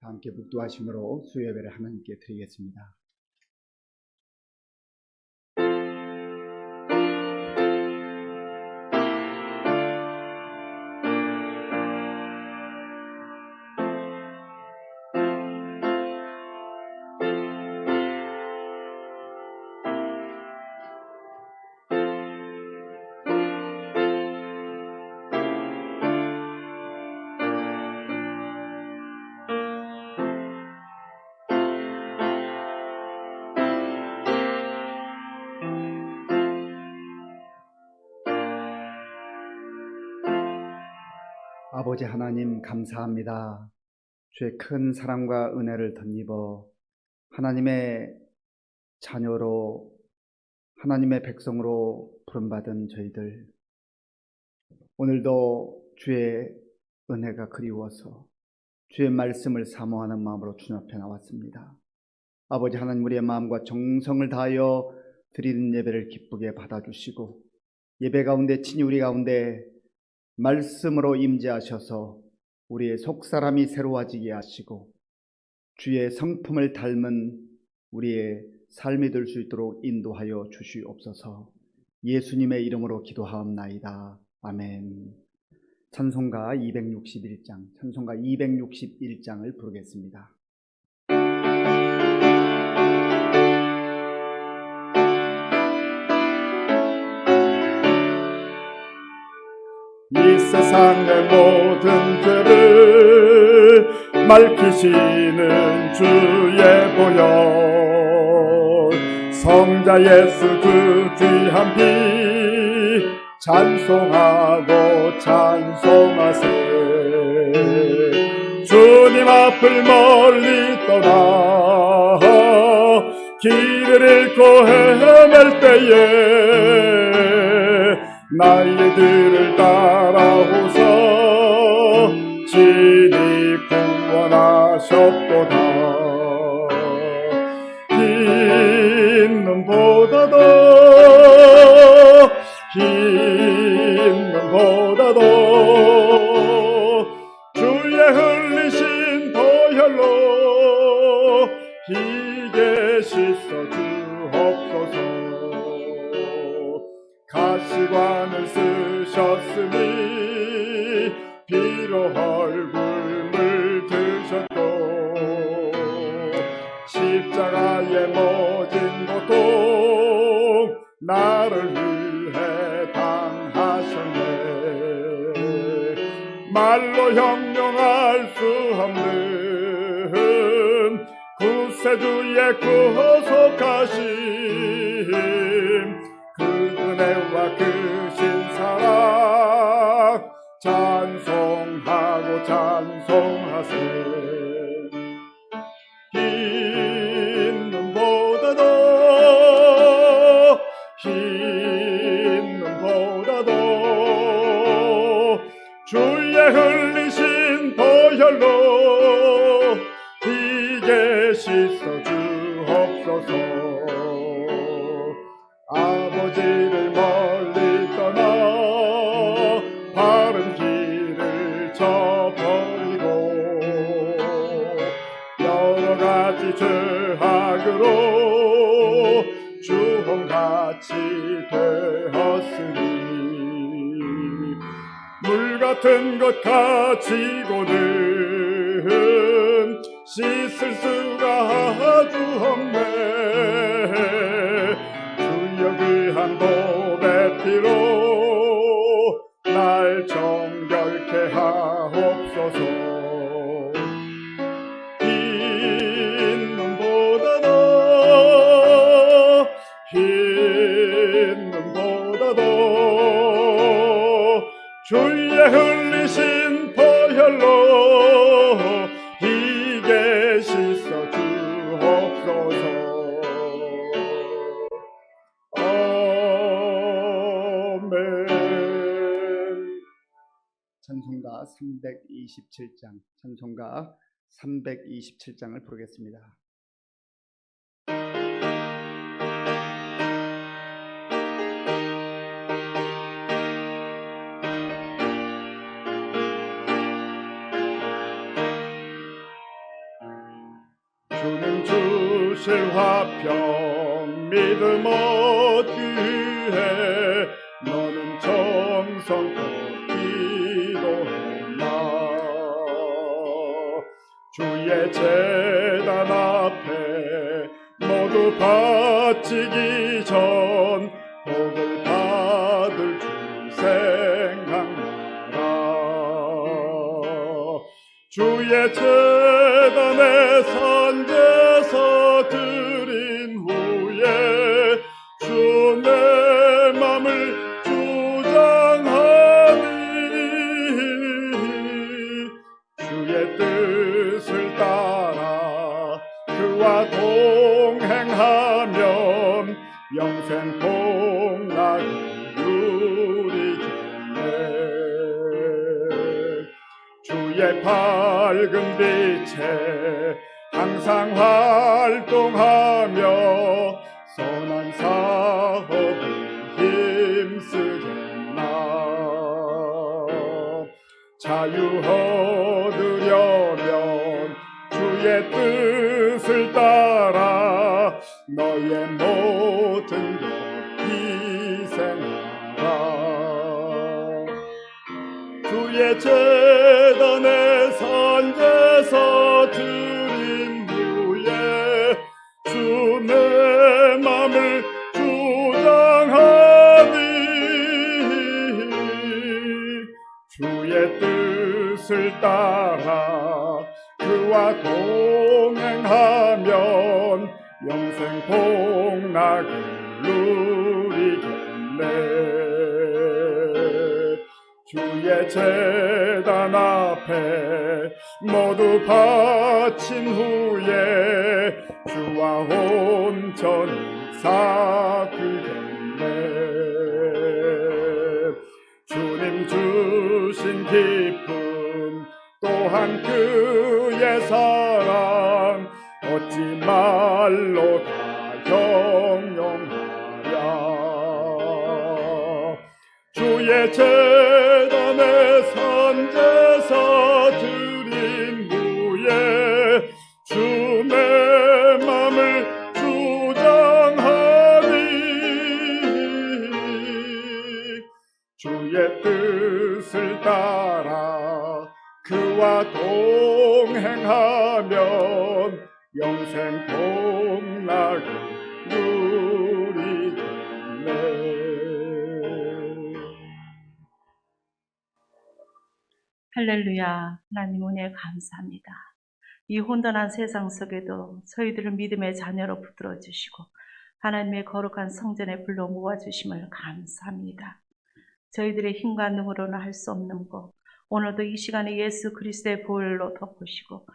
함께 묵도하심으로 수요예배를 하나님께 드리겠습니다. 아버지 하나님 감사합니다. 주의 큰 사랑과 은혜를 덧입어 하나님의 자녀로 하나님의 백성으로 부름받은 저희들, 오늘도 주의 은혜가 그리워서 주의 말씀을 사모하는 마음으로 주님 앞에 나왔습니다. 아버지 하나님, 우리의 마음과 정성을 다하여 드리는 예배를 기쁘게 받아주시고 예배 가운데 친히 우리 가운데 말씀으로 임재하셔서 우리의 속사람이 새로워지게 하시고 주의 성품을 닮은 우리의 삶이 될 수 있도록 인도하여 주시옵소서. 예수님의 이름으로 기도하옵나이다. 아멘. 찬송가 261장을 부르겠습니다. 이 세상의 모든 죄를 밝히시는 주의 보혈, 성자 예수 그 귀한 피 찬송하고 찬송하세. 주님 앞을 멀리 떠나 길을 잃고 헤맬 때에 나의 길을 따라오서 진히 구원하셨도다. 흰 눈보다도 주의 흘리신 보혈로 희게 씻어 주옵소서. 가시관을 쓰셨으니 피로 얼굴 물드셨고 십자가에 모진 고통 나를 위해 당하셨네. 말로 형용할 수 없는 구세주의 구속하심, 그 은혜와 그 신사랑 찬송하고 찬송하세. 흰 눈보다도 주의 흘리신 보혈로 희게 씻어 주옵소서. 아버지를 멀리 떠나 바른 길을 저버리고 여러가지 죄악으로 주홍같이 되었으니 물같은 것 가지고는 씻을 수가 아주 없네. 한 보배 피로 날 정결케 하옵소서. 흰 눈보다도 주의 흘리신 보혈로 희게 씻어 주옵소서. 찬송가 327장을 부르겠습니다. 주님 주실 화평 믿음 얻기에 너는 정성껏 기도했나. 주의 제단 앞에 모두 바치기 전 복을 받을 주 생각나라. 주의 제단에 산제사 드린 후에 주 내 맘을 주장하니 주의 뜻을 따라 그와 동행하면 영생 복락을 누리겠네. 주의 밝은 빛에 항상 활동하며 선한 사업을 힘쓰겠나. 자유 얻으려면 주의 뜻을 따라 너의 모든 것 희생하라. 주의 제단에 산제사 드린 후에 주 내 맘을 주장하니 주의 뜻을 따라 그와 동행하면 영생 복락을 누리겠네. 주의 제단 앞에 모두 바친 후에 주와 온전히 사귀겠네. 주님 주신 기쁨 또한 그의 사랑 어찌 말로 다 형용하랴. 주의 제단에 산제사 드린 후에 주 내 맘을 주장하니 주의 뜻을 따라 그와 동행하면 영생 복락을 누리겠네. 할렐루야. 하나님 은혜 감사합니다. 이 혼돈한 세상 속에도 저희들을 믿음의 자녀로 붙들어 주시고 하나님의 거룩한 성전에 불러 모아주심을 감사합니다. 저희들의 힘과 능으로는 할 수 없는 것, 오늘도 이 시간에 예수 그리스도의 보혈로 덮으시고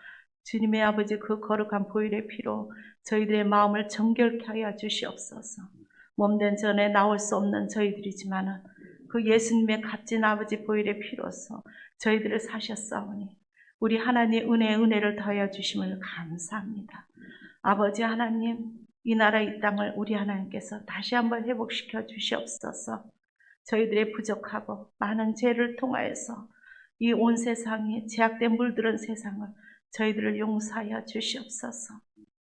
주님의 아버지 그 거룩한 보혈의 피로 저희들의 마음을 정결케 하여 주시옵소서. 몸된 전에 나올 수 없는 저희들이지만 그 예수님의 값진 아버지 보혈의 피로서 저희들을 사셨사오니 우리 하나님의 은혜를 더하여 주심을 감사합니다. 아버지 하나님, 이 나라 이 땅을 우리 하나님께서 다시 한번 회복시켜 주시옵소서. 저희들의 부족하고 많은 죄를 통하여서 이 온 세상에 죄악된 물들은 세상을 저희들을 용서하여 주시옵소서.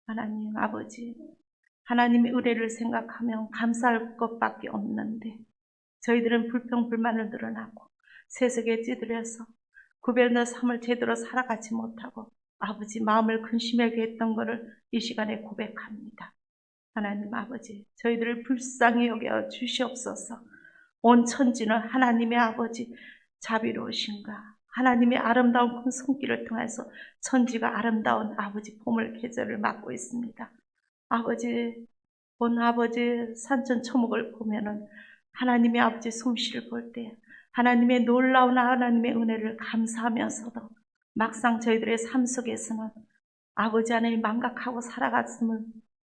하나님 아버지, 하나님의 의뢰를 생각하면 감사할 것밖에 없는데 저희들은 불평불만을 늘어나고 세속에 찌들여서 구별된 삶을 제대로 살아가지 못하고 아버지 마음을 근심하게 했던 것을 이 시간에 고백합니다. 하나님 아버지, 저희들을 불쌍히 여겨 주시옵소서. 온 천지는 하나님의 아버지 자비로우신가, 하나님의 아름다운 큰 손길을 통해서 천지가 아름다운 아버지 봄을 계절을 맞고 있습니다. 아버지, 본 아버지 산천초목을 보면은 하나님의 아버지 솜씨를 볼 때 하나님의 놀라운 하나님의 은혜를 감사하면서도 막상 저희들의 삶 속에서는 아버지 하나님 망각하고 살아갔음을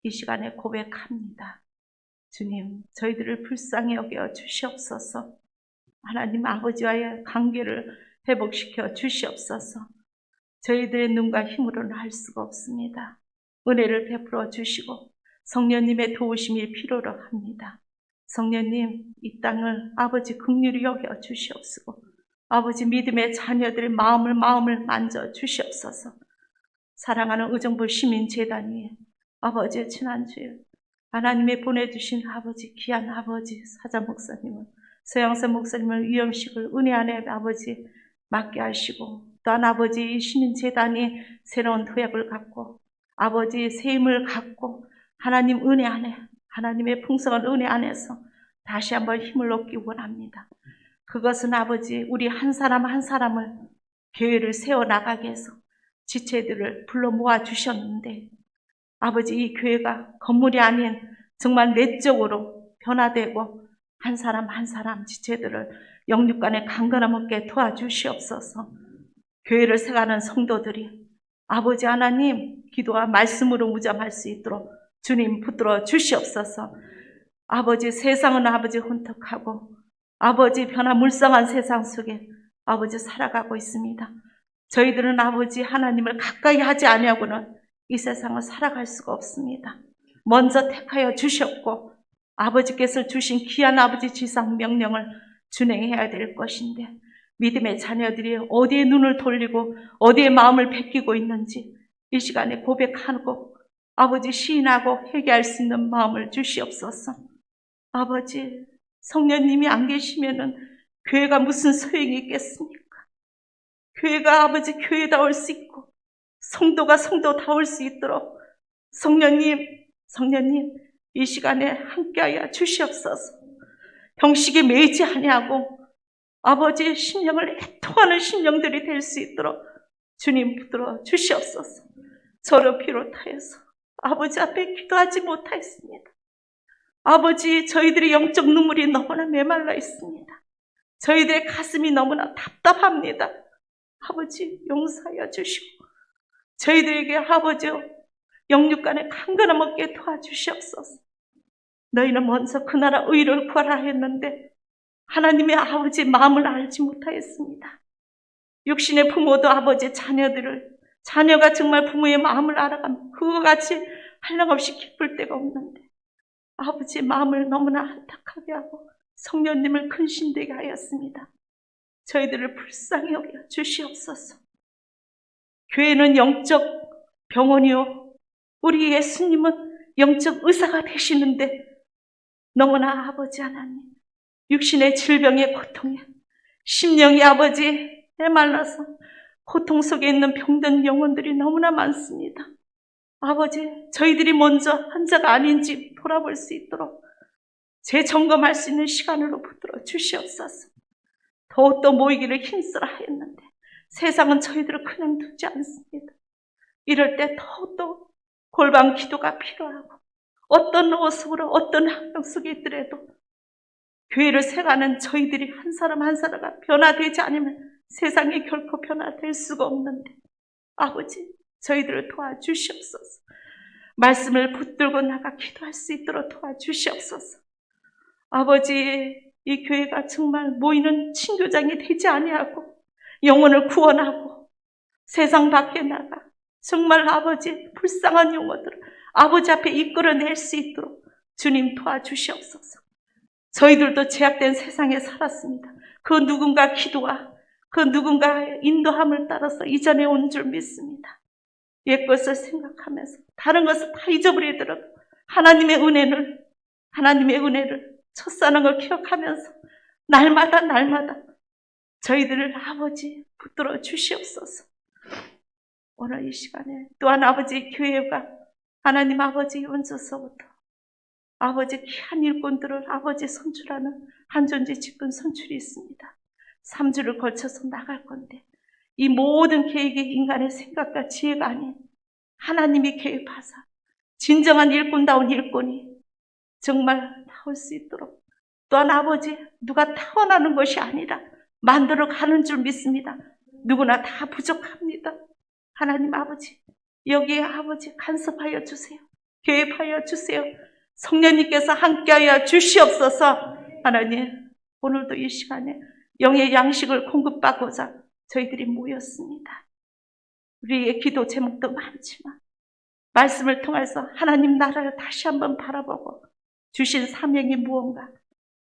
이 시간에 고백합니다. 주님, 저희들을 불쌍히 여겨 주시옵소서. 하나님 아버지와의 관계를 회복시켜 주시옵소서. 저희들의 눈과 힘으로는 할 수가 없습니다. 은혜를 베풀어 주시고 성령님의 도우심이 필요로 합니다. 성령님, 이 땅을 아버지 긍휼히 여겨 주시옵소서. 아버지 믿음의 자녀들의 마음을 만져 주시옵소서. 사랑하는 의정부 시민재단이 아버지 지난주에 하나님의 보내주신 아버지 귀한 아버지 사자 목사님을 서양선 목사님을 위엄식을 은혜 안에 아버지 맡게 하시고 또한 아버지 시민재단이 새로운 도약을 갖고 아버지의 새 힘을 갖고 하나님 은혜 안에 하나님의 풍성한 은혜 안에서 다시 한번 힘을 얻기 원합니다. 그것은 아버지 우리 한 사람 한 사람을 교회를 세워나가게 해서 지체들을 불러 모아주셨는데 아버지 이 교회가 건물이 아닌 정말 내적으로 변화되고 한 사람 한 사람 지체들을 영육간에 강건함 없게 도와주시옵소서. 교회를 세가는 성도들이 아버지 하나님 기도와 말씀으로 무잠할 수 있도록 주님 붙들어 주시옵소서. 아버지 세상은 아버지 혼탁하고 아버지 변화물성한 세상 속에 아버지 살아가고 있습니다. 저희들은 아버지 하나님을 가까이 하지 아니하고는 이 세상을 살아갈 수가 없습니다. 먼저 택하여 주셨고 아버지께서 주신 귀한 아버지 지상 명령을 준행해야 될 것인데 믿음의 자녀들이 어디에 눈을 돌리고 어디에 마음을 베끼고 있는지 이 시간에 고백하고 아버지 시인하고 회개할 수 있는 마음을 주시옵소서. 아버지 성령님이 안 계시면은 교회가 무슨 소용이 있겠습니까? 교회가 아버지 교회다울 수 있고 성도가 성도다울 수 있도록 성령님 이 시간에 함께하여 주시옵소서. 형식에 매이지 아니하고 아버지의 심령을 애통하는 심령들이 될 수 있도록 주님 붙들어 주시옵소서. 저를 비롯하여서 아버지 앞에 기도하지 못하였습니다. 아버지 저희들의 영적 눈물이 너무나 메말라 있습니다. 저희들의 가슴이 너무나 답답합니다. 아버지 용서하여 주시고 저희들에게 아버지 영육간에 강건함 없게 도와주시옵소서. 너희는 먼저 그 나라 의를 구하라 했는데 하나님의 아버지 마음을 알지 못하였습니다. 육신의 부모도 아버지 자녀가 정말 부모의 마음을 알아가면 그거 같이 한량없이 기쁠 데가 없는데 아버지의 마음을 너무나 안타깝게 하고 성령님을 근심되게 하였습니다. 저희들을 불쌍히 여겨 주시옵소서. 교회는 영적 병원이요 우리 예수님은 영적 의사가 되시는데 너무나 아버지 하나님 육신의 질병의 고통에 심령이 아버지 메말라서 고통 속에 있는 병든 영혼들이 너무나 많습니다. 아버지 저희들이 먼저 환자가 아닌지 돌아볼 수 있도록 재점검할 수 있는 시간으로 붙들어 주시옵소서. 더욱더 모이기를 힘쓰라 하였는데 세상은 저희들을 그냥 두지 않습니다. 이럴 때 더욱더 골방 기도가 필요하고 어떤 모습으로 어떤 환경 속에 있더라도 교회를 세가는 저희들이 한 사람 한 사람가 변화되지 않으면 세상이 결코 변화될 수가 없는데 아버지 저희들을 도와주시옵소서. 말씀을 붙들고 나가 기도할 수 있도록 도와주시옵소서. 아버지 이 교회가 정말 모이는 친교장이 되지 아니하고 영혼을 구원하고 세상 밖에 나가 정말 아버지 불쌍한 영혼들을 아버지 앞에 이끌어낼 수 있도록 주님 도와주시옵소서. 저희들도 제약된 세상에 살았습니다. 그 누군가 기도와 그 누군가 인도함을 따라서 이전에 온 줄 믿습니다. 옛것을 생각하면서 다른 것을 다 잊어버리더라도 하나님의 은혜를 첫사는 걸 기억하면서 날마다 저희들을 아버지 붙들어 주시옵소서. 오늘 이 시간에 또한 아버지 교회가 하나님 아버지 얹어서부터 아버지 귀한 일꾼들을 아버지 선출하는 한존재 직분 선출이 있습니다. 3주를 걸쳐서 나갈 건데 이 모든 계획이 인간의 생각과 지혜가 아닌 하나님이 계획하사 진정한 일꾼다운 일꾼이 정말 나올 수 있도록 또한 아버지 누가 타원하는 것이 아니라 만들어 가는 줄 믿습니다. 누구나 다 부족합니다. 하나님 아버지 여기에 아버지 간섭하여 주세요. 개입하여 주세요. 성령님께서 함께하여 주시옵소서. 하나님 오늘도 이 시간에 영의 양식을 공급받고자 저희들이 모였습니다. 우리의 기도 제목도 많지만 말씀을 통해서 하나님 나라를 다시 한번 바라보고 주신 사명이 무언가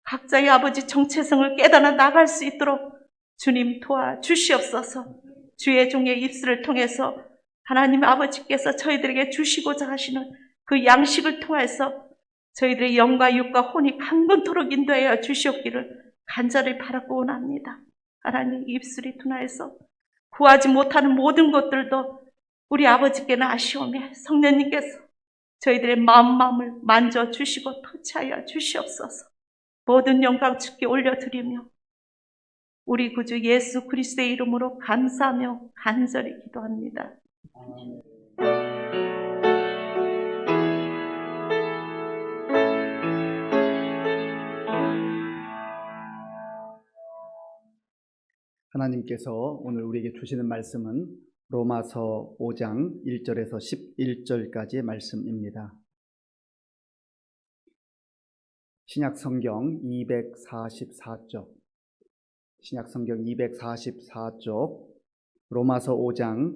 각자의 아버지 정체성을 깨달아 나갈 수 있도록 주님 도와주시옵소서. 주의 종의 입술을 통해서 하나님 아버지께서 저희들에게 주시고자 하시는 그 양식을 통해서 저희들의 영과 육과 혼이 강건토록 인도하여 주시옵기를 간절히 바라고 원합니다. 하나님, 입술이 둔하여서 구하지 못하는 모든 것들도 우리 아버지께는 아쉬움에 성령님께서 저희들의 마음을 만져주시고 터치하여 주시옵소서. 모든 영광 주께 올려드리며 우리 구주 예수 그리스도의 이름으로 감사하며 간절히 기도합니다. 하나님께서 오늘 우리에게 주시는 말씀은 로마서 5장 1절에서 11절까지의 말씀입니다. 신약성경 244쪽, 신약성경 244쪽, 로마서 5장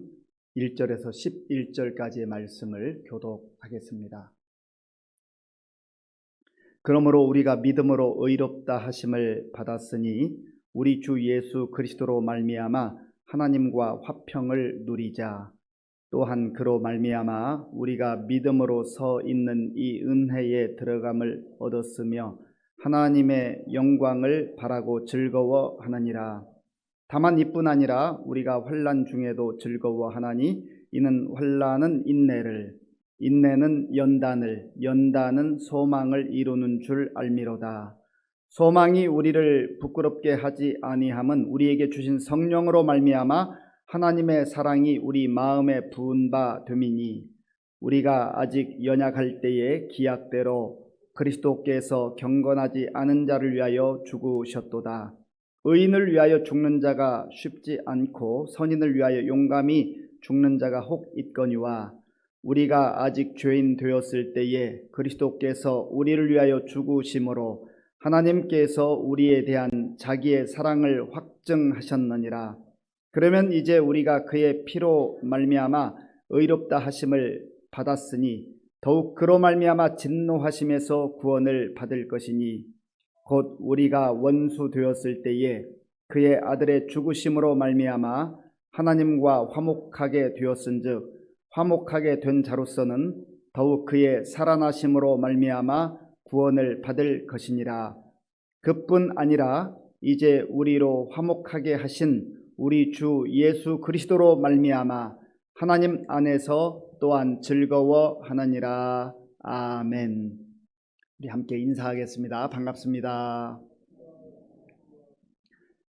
1절에서 11절까지의 말씀을 교독하겠습니다. 그러므로 우리가 믿음으로 의롭다 하심을 받았으니 우리 주 예수 그리스도로 말미암아 하나님과 화평을 누리자. 또한 그로 말미암아 우리가 믿음으로 서 있는 이 은혜에 들어감을 얻었으며 하나님의 영광을 바라고 즐거워하느니라. 다만 이뿐 아니라 우리가 환난 중에도 즐거워하나니 이는 환난은 인내를, 인내는 연단을, 연단은 소망을 이루는 줄 알미로다. 소망이 우리를 부끄럽게 하지 아니함은 우리에게 주신 성령으로 말미암아 하나님의 사랑이 우리 마음에 부은 바 됨이니 우리가 아직 연약할 때에 기약대로 그리스도께서 경건하지 않은 자를 위하여 죽으셨도다. 의인을 위하여 죽는 자가 쉽지 않고 선인을 위하여 용감히 죽는 자가 혹 있거니와 우리가 아직 죄인 되었을 때에 그리스도께서 우리를 위하여 죽으심으로 하나님께서 우리에 대한 자기의 사랑을 확증하셨느니라. 그러면 이제 우리가 그의 피로 말미암아 의롭다 하심을 받았으니 더욱 그로 말미암아 진노하심에서 구원을 받을 것이니 곧 우리가 원수 되었을 때에 그의 아들의 죽으심으로 말미암아 하나님과 화목하게 되었은즉 화목하게 된 자로서는 더욱 그의 살아나심으로 말미암아 구원을 받을 것이니라. 그뿐 아니라 이제 우리로 화목하게 하신 우리 주 예수 그리스도로 말미암아 하나님 안에서 또한 즐거워하느니라. 아멘. 우리 함께 인사하겠습니다. 반갑습니다.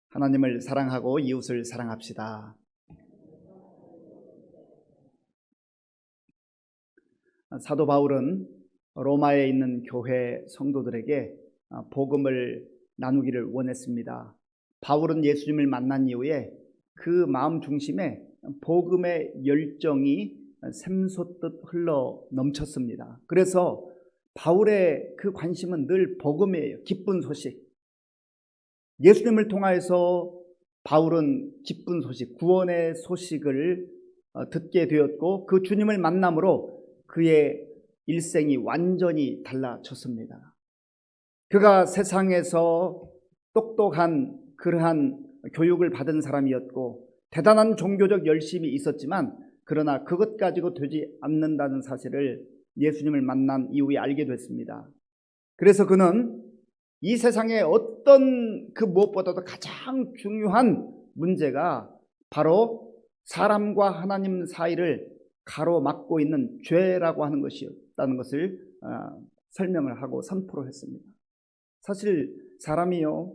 하나님을 사랑하고 이웃을 사랑합시다. 사도 바울은 로마에 있는 교회 성도들에게 복음을 나누기를 원했습니다. 바울은 예수님을 만난 이후에 그 마음 중심에 복음의 열정이 샘솟듯 흘러 넘쳤습니다. 그래서 바울의 그 관심은 늘 복음이에요. 기쁜 소식. 예수님을 통하여서 바울은 기쁜 소식, 구원의 소식을 듣게 되었고 그 주님을 만남으로 그의 일생이 완전히 달라졌습니다. 그가 세상에서 똑똑한 그러한 교육을 받은 사람이었고 대단한 종교적 열심이 있었지만 그러나 그것 가지고 되지 않는다는 사실을 예수님을 만난 이후에 알게 됐습니다. 그래서 그는 이 세상에 어떤 그 무엇보다도 가장 중요한 문제가 바로 사람과 하나님 사이를 가로막고 있는 죄라고 하는 것이었다는 것을 설명을 하고 선포를 했습니다. 사실 사람이요,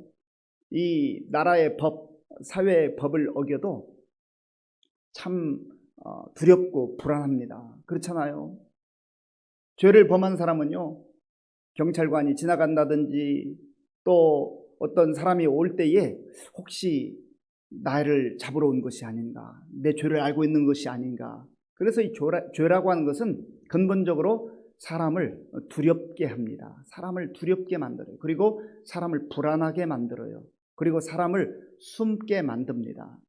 이 나라의 법, 사회의 법을 어겨도 참 두렵고 불안합니다. 그렇잖아요. 죄를 범한 사람은요, 경찰관이 지나간다든지 또 어떤 사람이 올 때에 혹시 나를 잡으러 온 것이 아닌가, 내 죄를 알고 있는 것이 아닌가. 그래서 이 죄라고 하는 것은 근본적으로 사람을 두렵게 합니다. 사람을 두렵게 만들어요. 그리고 사람을 불안하게 만들어요. 그리고 사람을 숨게 만듭니다.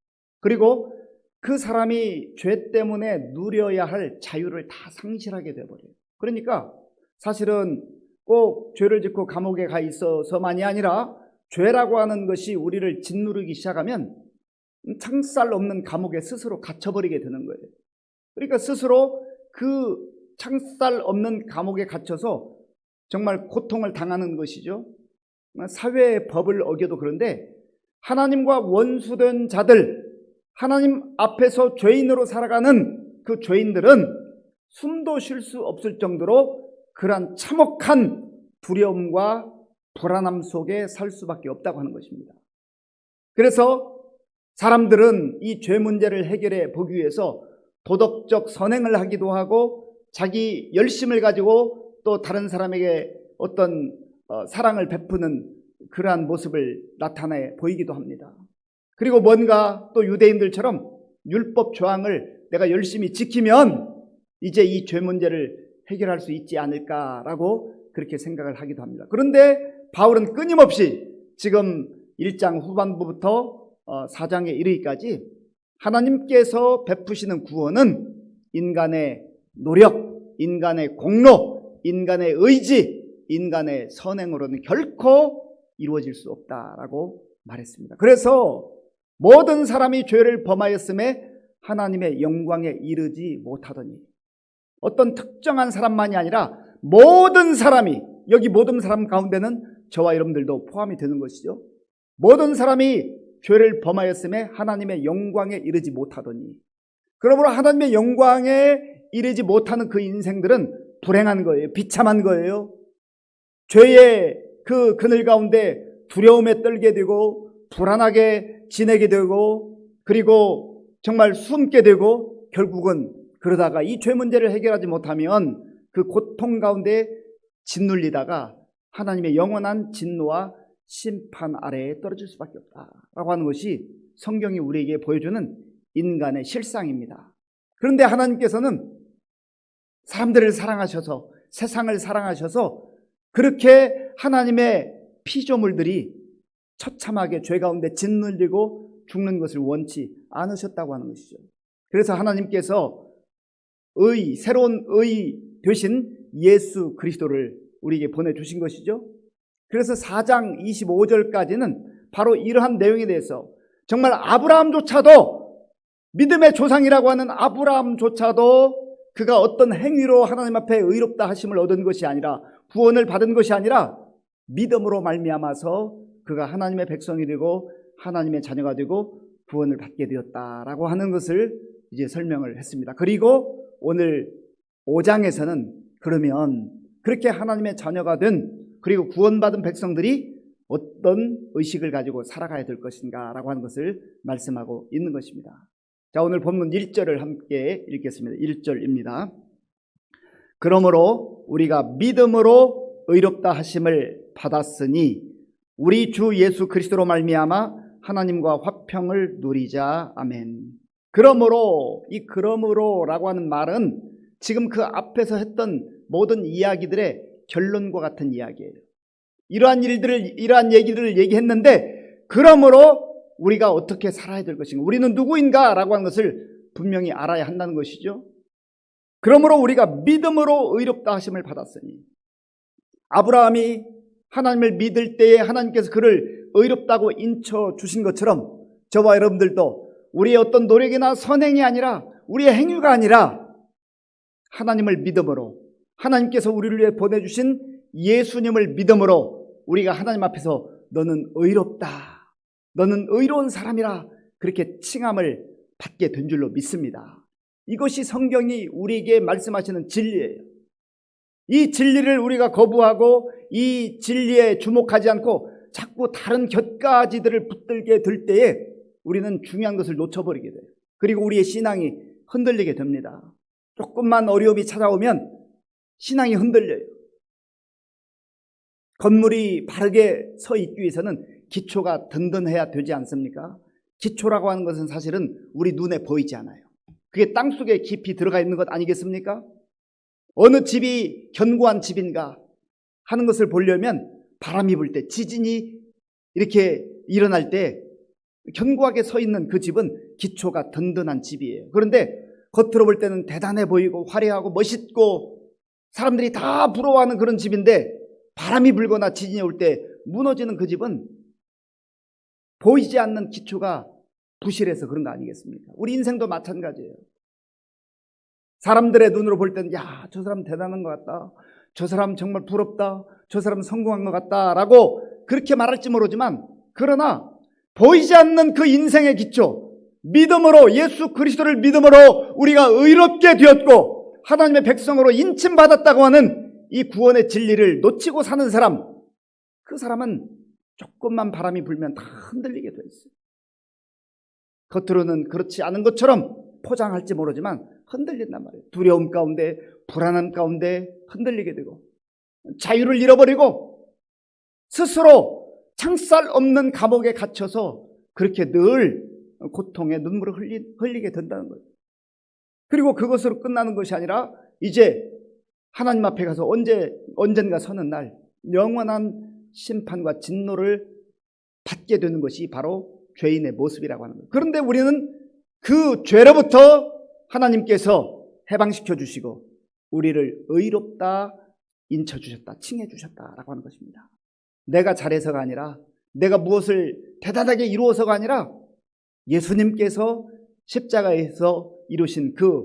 그리고 그 사람이 죄 때문에 누려야 할 자유를 다 상실하게 되어버려요. 그러니까 사실은 꼭 죄를 짓고 감옥에 가 있어서만이 아니라 죄라고 하는 것이 우리를 짓누르기 시작하면 창살 없는 감옥에 스스로 갇혀버리게 되는 거예요. 그러니까 스스로 그 창살 없는 감옥에 갇혀서 정말 고통을 당하는 것이죠. 사회의 법을 어겨도 그런데 하나님과 원수된 자들, 하나님 앞에서 죄인으로 살아가는 그 죄인들은 숨도 쉴 수 없을 정도로 그러한 참혹한 두려움과 불안함 속에 살 수밖에 없다고 하는 것입니다. 그래서 사람들은 이 죄 문제를 해결해 보기 위해서 도덕적 선행을 하기도 하고 자기 열심을 가지고 또 다른 사람에게 어떤 사랑을 베푸는 그러한 모습을 나타내 보이기도 합니다. 그리고 뭔가 또 유대인들처럼 율법 조항을 내가 열심히 지키면 이제 이 죄 문제를 해결할 수 있지 않을까라고 그렇게 생각을 하기도 합니다. 그런데 바울은 끊임없이 지금 1장 후반부부터 4장에 이르기까지 하나님께서 베푸시는 구원은 인간의 노력, 인간의 공로, 인간의 의지, 인간의 선행으로는 결코 이루어질 수 없다라고 말했습니다. 그래서 모든 사람이 죄를 범하였음에 하나님의 영광에 이르지 못하더니, 어떤 특정한 사람만이 아니라 모든 사람이, 여기 모든 사람 가운데는 저와 여러분들도 포함이 되는 것이죠. 모든 사람이 죄를 범하였음에 하나님의 영광에 이르지 못하더니, 그러므로 하나님의 영광에 이르지 못하는 그 인생들은 불행한 거예요. 비참한 거예요. 죄의 그 그늘 가운데 두려움에 떨게 되고 불안하게 지내게 되고 그리고 정말 숨게 되고 결국은 그러다가 이 죄 문제를 해결하지 못하면 그 고통 가운데 짓눌리다가 하나님의 영원한 진노와 심판 아래에 떨어질 수밖에 없다라고 하는 것이 성경이 우리에게 보여주는 인간의 실상입니다. 그런데 하나님께서는 사람들을 사랑하셔서, 세상을 사랑하셔서 그렇게 하나님의 피조물들이 처참하게 죄 가운데 짓눌리고 죽는 것을 원치 않으셨다고 하는 것이죠. 그래서 하나님께서 새로운 의 되신 예수 그리스도를 우리에게 보내주신 것이죠. 그래서 4장 25절까지는 바로 이러한 내용에 대해서, 정말 아브라함조차도, 믿음의 조상이라고 하는 아브라함조차도 그가 어떤 행위로 하나님 앞에 의롭다 하심을 얻은 것이 아니라, 구원을 받은 것이 아니라 믿음으로 말미암아서 그가 하나님의 백성이 되고 하나님의 자녀가 되고 구원을 받게 되었다라고 하는 것을 이제 설명을 했습니다. 그리고 오늘 5장에서는 그러면 그렇게 하나님의 자녀가 된, 그리고 구원받은 백성들이 어떤 의식을 가지고 살아가야 될 것인가 라고 하는 것을 말씀하고 있는 것입니다. 자, 오늘 본문 1절을 함께 읽겠습니다. 1절입니다. 그러므로 우리가 믿음으로 의롭다 하심을 받았으니 우리 주 예수 그리스도로 말미암아 하나님과 화평을 누리자. 아멘. 그러므로, 이 그러므로라고 하는 말은 지금 그 앞에서 했던 모든 이야기들의 결론과 같은 이야기예요. 이러한 얘기들을 얘기했는데, 그러므로 우리가 어떻게 살아야 될 것인가, 우리는 누구인가 라고 하는 것을 분명히 알아야 한다는 것이죠. 그러므로 우리가 믿음으로 의롭다 하심을 받았으니, 아브라함이 하나님을 믿을 때에 하나님께서 그를 의롭다고 인쳐 주신 것처럼 저와 여러분들도 우리의 어떤 노력이나 선행이 아니라, 우리의 행위가 아니라 하나님을 믿음으로, 하나님께서 우리를 위해 보내주신 예수님을 믿음으로 우리가 하나님 앞에서 너는 의롭다, 너는 의로운 사람이라 그렇게 칭함을 받게 된 줄로 믿습니다. 이것이 성경이 우리에게 말씀하시는 진리예요. 이 진리를 우리가 거부하고 이 진리에 주목하지 않고 자꾸 다른 곁가지들을 붙들게 될 때에 우리는 중요한 것을 놓쳐버리게 돼요. 그리고 우리의 신앙이 흔들리게 됩니다. 조금만 어려움이 찾아오면 신앙이 흔들려요. 건물이 바르게 서 있기 위해서는 기초가 든든해야 되지 않습니까? 기초라고 하는 것은 사실은 우리 눈에 보이지 않아요. 그게 땅속에 깊이 들어가 있는 것 아니겠습니까? 어느 집이 견고한 집인가 하는 것을 보려면 바람이 불 때, 지진이 이렇게 일어날 때 견고하게 서 있는 그 집은 기초가 든든한 집이에요. 그런데 겉으로 볼 때는 대단해 보이고 화려하고 멋있고 사람들이 다 부러워하는 그런 집인데, 바람이 불거나 지진이 올 때 무너지는 그 집은 보이지 않는 기초가 부실해서 그런 거 아니겠습니까? 우리 인생도 마찬가지예요. 사람들의 눈으로 볼 때는 야, 저 사람 대단한 것 같다. 저 사람 정말 부럽다. 저 사람 성공한 것 같다라고 그렇게 말할지 모르지만, 그러나 보이지 않는 그 인생의 기초, 믿음으로, 예수 그리스도를 믿음으로 우리가 의롭게 되었고 하나님의 백성으로 인침받았다고 하는 이 구원의 진리를 놓치고 사는 사람, 그 사람은 조금만 바람이 불면 다 흔들리게 돼 있어요. 겉으로는 그렇지 않은 것처럼 포장할지 모르지만 흔들린단 말이에요. 두려움 가운데, 불안함 가운데 흔들리게 되고, 자유를 잃어버리고 스스로 창살 없는 감옥에 갇혀서 그렇게 늘 고통에 눈물을 흘리게 된다는 거예요. 그리고 그것으로 끝나는 것이 아니라 이제 하나님 앞에 가서 언젠가 서는 날 영원한 심판과 진노를 받게 되는 것이 바로 죄인의 모습이라고 하는 거예요. 그런데 우리는 그 죄로부터 하나님께서 해방시켜 주시고 우리를 의롭다 인쳐주셨다, 칭해주셨다라고 하는 것입니다. 내가 잘해서가 아니라, 내가 무엇을 대단하게 이루어서가 아니라 예수님께서 십자가에서 이루신 그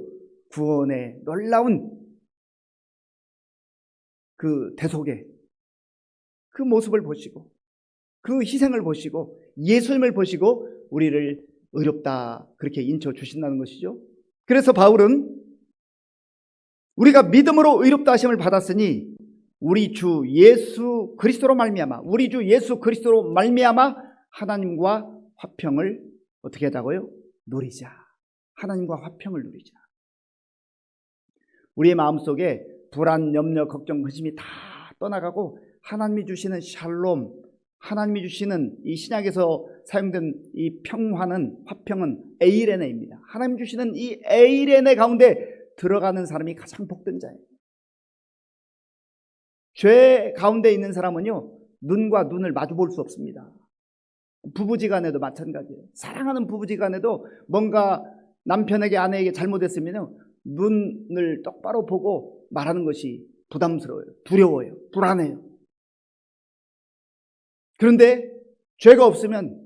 구원의 놀라운 그 대속의 그 모습을 보시고, 그 희생을 보시고, 예수님을 보시고 우리를 의롭다 그렇게 인쳐주신다는 것이죠. 그래서 바울은 우리가 믿음으로 의롭다 하심을 받았으니 우리 주 예수 그리스도로 말미암아, 우리 주 예수 그리스도로 말미암아 하나님과 화평을 어떻게 하자고요? 누리자. 하나님과 화평을 누리자. 우리의 마음속에 불안, 염려, 걱정, 근심이 다 떠나가고 하나님이 주시는 샬롬, 하나님이 주시는 이 신약에서 사용된 이 평화는, 화평은 에이레네입니다. 하나님 주시는 이 에이레네 가운데 들어가는 사람이 가장 복된 자예요. 죄 가운데 있는 사람은요, 눈과 눈을 마주 볼 수 없습니다. 부부지간에도 마찬가지예요. 사랑하는 부부지간에도 뭔가 남편에게, 아내에게 잘못했으면 눈을 똑바로 보고 말하는 것이 부담스러워요. 두려워요. 불안해요. 그런데 죄가 없으면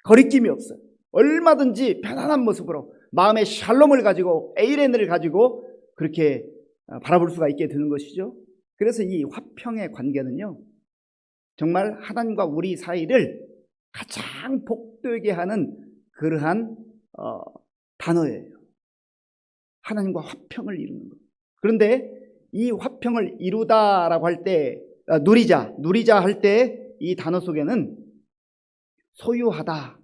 거리낌이 없어요. 얼마든지 편안한 모습으로 마음의 샬롬을 가지고, 에이레네를 가지고 그렇게 바라볼 수가 있게 되는 것이죠. 그래서 이 화평의 관계는요, 정말 하나님과 우리 사이를 가장 복되게 하는 그러한 단어예요. 하나님과 화평을 이루는 것. 그런데 이 화평을 이루다라고 할 때, 누리자 할 때 이 단어 속에는 소유하다,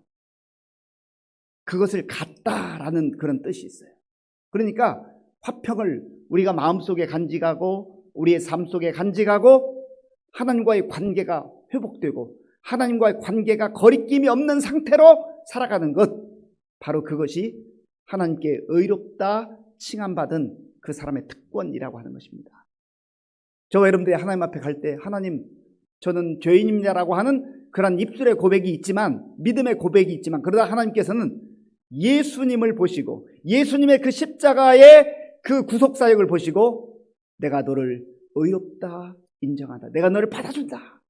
그것을 갖다라는 그런 뜻이 있어요. 그러니까 화평을 우리가 마음속에 간직하고 우리의 삶 속에 간직하고 하나님과의 관계가 회복되고 하나님과의 관계가 거리낌이 없는 상태로 살아가는 것, 바로 그것이 하나님께 의롭다 칭함받은 그 사람의 특권이라고 하는 것입니다. 저와 여러분들이 하나님 앞에 갈 때, 하나님 저는 죄인입니다라고 하는 그런 입술의 고백이 있지만, 믿음의 고백이 있지만, 그러다 하나님께서는 예수님을 보시고 예수님의 그 십자가의 그 구속사역을 보시고 내가 너를 의롭다 인정한다, 내가 너를 받아준다.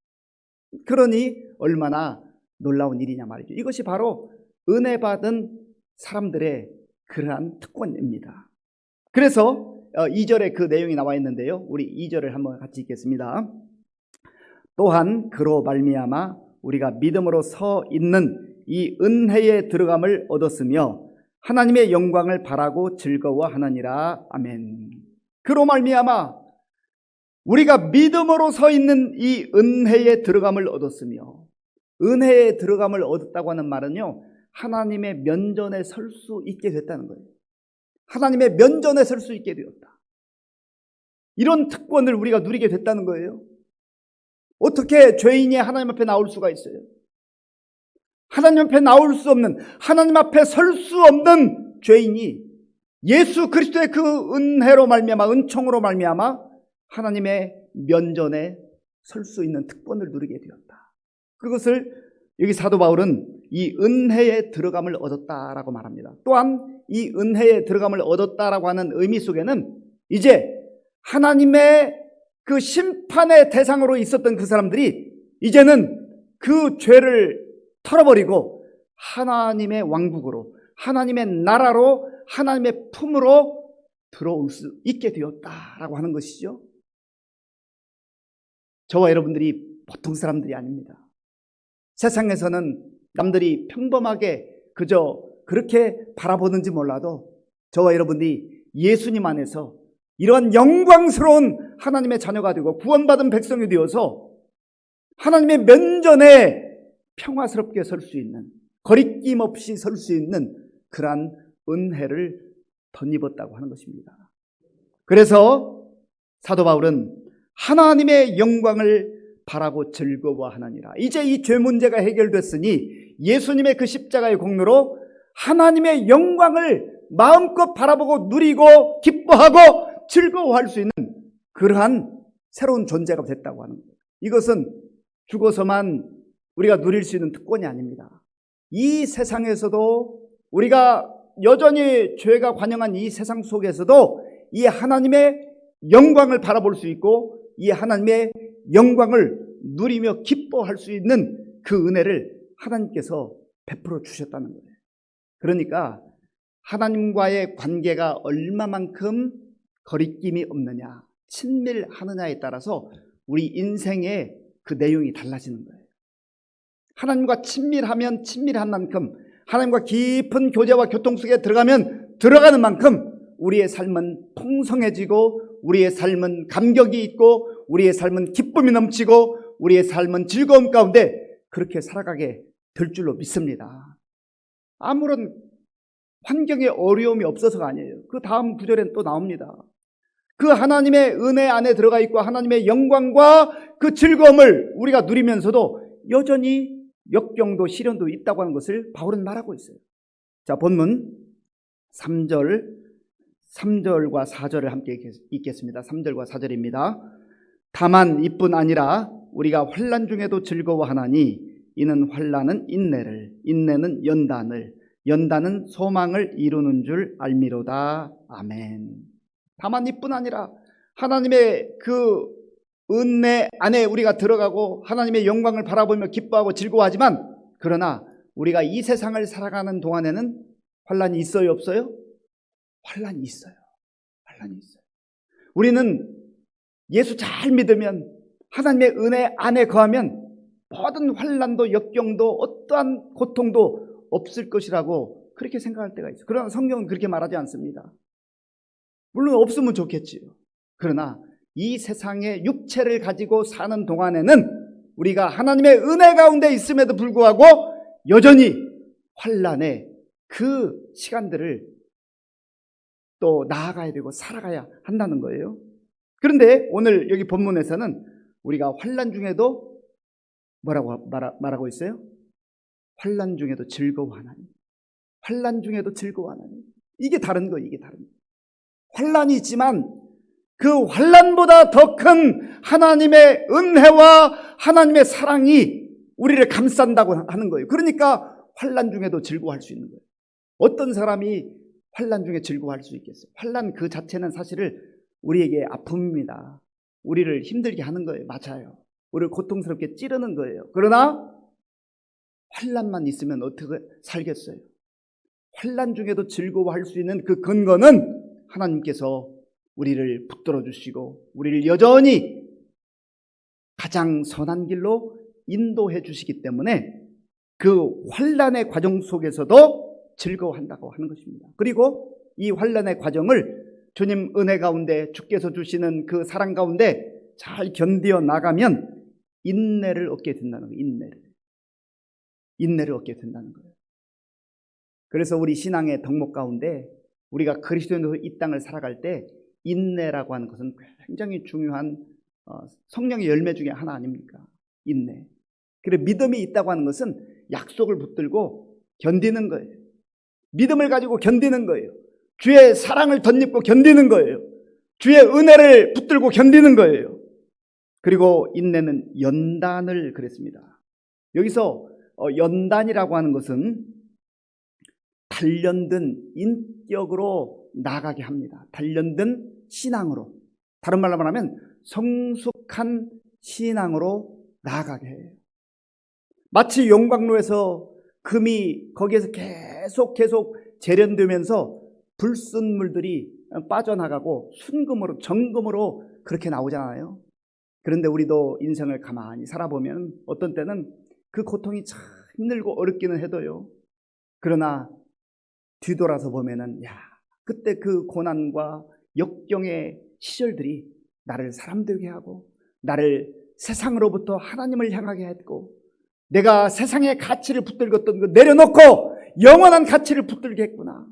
그러니 얼마나 놀라운 일이냐 말이죠. 이것이 바로 은혜 받은 사람들의 그러한 특권입니다. 그래서 2절에 그 내용이 나와 있는데요, 우리 2절을 한번 같이 읽겠습니다. 또한 그로 말미암아 우리가 믿음으로 서 있는 이 은혜에 들어감을 얻었으며 하나님의 영광을 바라고 즐거워하느니라. 아멘. 그로 말미암아 우리가 믿음으로 서 있는 이 은혜에 들어감을 얻었으며, 은혜에 들어감을 얻었다고 하는 말은요, 하나님의 면전에 설 수 있게 됐다는 거예요. 하나님의 면전에 설 수 있게 되었다. 이런 특권을 우리가 누리게 됐다는 거예요. 어떻게 죄인이 하나님 앞에 나올 수가 있어요? 하나님 앞에 나올 수 없는, 하나님 앞에 설 수 없는 죄인이 예수 그리스도의 그 은혜로 말미암아, 은총으로 말미암아 하나님의 면전에 설 수 있는 특권을 누리게 되었다. 그것을 여기 사도 바울은 이 은혜에 들어감을 얻었다라고 말합니다. 또한 이 은혜에 들어감을 얻었다라고 하는 의미 속에는 이제 하나님의 그 심판의 대상으로 있었던 그 사람들이 이제는 그 죄를 털어버리고 하나님의 왕국으로, 하나님의 나라로, 하나님의 품으로 들어올 수 있게 되었다라고 하는 것이죠. 저와 여러분들이 보통 사람들이 아닙니다. 세상에서는 남들이 평범하게 그저 그렇게 바라보는지 몰라도 저와 여러분들이 예수님 안에서 이러한 영광스러운 하나님의 자녀가 되고 구원받은 백성이 되어서 하나님의 면전에 평화스럽게 설 수 있는, 거리낌 없이 설 수 있는 그러한 은혜를 덧입었다고 하는 것입니다. 그래서 사도 바울은 하나님의 영광을 바라고 즐거워하느니라. 이제 이 죄 문제가 해결됐으니 예수님의 그 십자가의 공로로 하나님의 영광을 마음껏 바라보고 누리고 기뻐하고 즐거워할 수 있는 그러한 새로운 존재가 됐다고 하는 거예요. 이것은 죽어서만 우리가 누릴 수 있는 특권이 아닙니다. 이 세상에서도 우리가 여전히 죄가 관영한 이 세상 속에서도 이 하나님의 영광을 바라볼 수 있고 이 하나님의 영광을 누리며 기뻐할 수 있는 그 은혜를 하나님께서 베풀어 주셨다는 거예요. 그러니까 하나님과의 관계가 얼마만큼 거리낌이 없느냐, 친밀하느냐에 따라서 우리 인생의 그 내용이 달라지는 거예요. 하나님과 친밀하면 친밀한 만큼, 하나님과 깊은 교제와 교통 속에 들어가면 들어가는 만큼 우리의 삶은 풍성해지고 우리의 삶은 감격이 있고 우리의 삶은 기쁨이 넘치고 우리의 삶은 즐거움 가운데 그렇게 살아가게 될 줄로 믿습니다. 아무런 환경에 어려움이 없어서가 아니에요. 그 다음 구절엔 또 나옵니다. 그 하나님의 은혜 안에 들어가 있고 하나님의 영광과 그 즐거움을 우리가 누리면서도 여전히 역경도 시련도 있다고 하는 것을 바울은 말하고 있어요. 자, 본문 3절과 4절을 함께 읽겠습니다. 3절과 4절입니다. 다만 이뿐 아니라 우리가 환난 중에도 즐거워하나니 이는 환난은 인내를, 인내는 연단을, 연단은 소망을 이루는 줄 알미로다. 아멘. 다만 이뿐 아니라 하나님의 그 은혜 안에 우리가 들어가고 하나님의 영광을 바라보며 기뻐하고 즐거워하지만 그러나 우리가 이 세상을 살아가는 동안에는 환난이 있어요, 없어요? 환난이 있어요. 환난이 있어요. 우리는 예수 잘 믿으면 하나님의 은혜 안에 거하면 모든 환난도 역경도 어떠한 고통도 없을 것이라고 그렇게 생각할 때가 있어요. 그러나 성경은 그렇게 말하지 않습니다. 물론 없으면 좋겠지요. 그러나 이 세상의 육체를 가지고 사는 동안에는 우리가 하나님의 은혜 가운데 있음에도 불구하고 여전히 환난의 그 시간들을 또 나아가야 되고 살아가야 한다는 거예요. 그런데 오늘 여기 본문에서는 우리가 환난 중에도 뭐라고 말하고 있어요? 환난 중에도 즐거워하나니, 환난 중에도 즐거워하나니. 이게 다른 거예요. 이게 다른 거예요. 환난이 있지만 그 환난보다 더 큰 하나님의 은혜와 하나님의 사랑이 우리를 감싼다고 하는 거예요. 그러니까 환난 중에도 즐거워할 수 있는 거예요. 어떤 사람이 환난 중에 즐거워할 수 있겠어요? 환난 그 자체는 사실은 우리에게 아픔입니다. 우리를 힘들게 하는 거예요. 맞아요. 우리를 고통스럽게 찌르는 거예요. 그러나 환난만 있으면 어떻게 살겠어요? 환난 중에도 즐거워할 수 있는 그 근거는 하나님께서 우리를 붙들어 주시고 우리를 여전히 가장 선한 길로 인도해 주시기 때문에 그 환난의 과정 속에서도 즐거워한다고 하는 것입니다. 그리고 이 환난의 과정을 주님 은혜 가운데 주께서 주시는 그 사랑 가운데 잘 견디어 나가면 인내를 얻게 된다는 거예요. 인내를 얻게 된다는 거예요. 그래서 우리 신앙의 덕목 가운데 우리가 그리스도인으로 이 땅을 살아갈 때 인내라고 하는 것은 굉장히 중요한 성령의 열매 중에 하나 아닙니까? 인내. 그리고 믿음이 있다고 하는 것은 약속을 붙들고 견디는 거예요. 믿음을 가지고 견디는 거예요. 주의 사랑을 덧입고 견디는 거예요. 주의 은혜를 붙들고 견디는 거예요. 그리고 인내는 연단을 그랬습니다. 여기서 연단이라고 하는 것은 단련된 인격으로 나가게 합니다. 단련된 신앙으로, 다른 말로 말하면 성숙한 신앙으로 나아가게 해요. 마치 용광로에서 금이 거기에서 계속 재련되면서 불순물들이 빠져나가고 순금으로 정금으로 그렇게 나오잖아요. 그런데 우리도 인생을 가만히 살아보면 어떤 때는 그 고통이 참 힘들고 어렵기는 해도요. 그러나 뒤돌아서 보면은 그때 그 고난과 역경의 시절들이 나를 사람 되게 하고 나를 세상으로부터 하나님을 향하게 했고 내가 세상의 가치를 붙들었던 거 내려놓고 영원한 가치를 붙들게 했구나.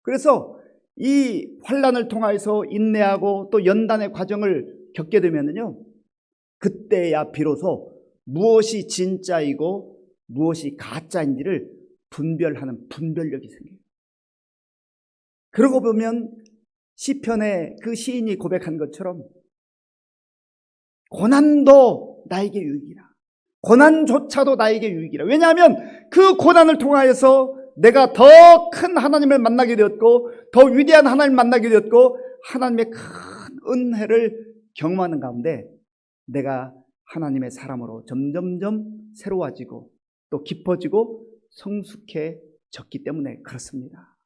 그래서 이 환난을 통하여서 인내하고 또 연단의 과정을 겪게 되면은요, 그때야 비로소 무엇이 진짜이고 무엇이 가짜인지를 분별하는 분별력이 생겨요. 그러고 보면 시편의 그 시인이 고백한 것처럼 고난도 나에게 유익이라. 고난조차도 나에게 유익이라. 왜냐하면 그 고난을 통하여서 내가 더 큰 하나님을 만나게 되었고 더 위대한 하나님을 만나게 되었고 하나님의 큰 은혜를 경험하는 가운데 내가 하나님의 사람으로 점점점 새로워지고 또 깊어지고 성숙해졌기 때문에 그렇습니다.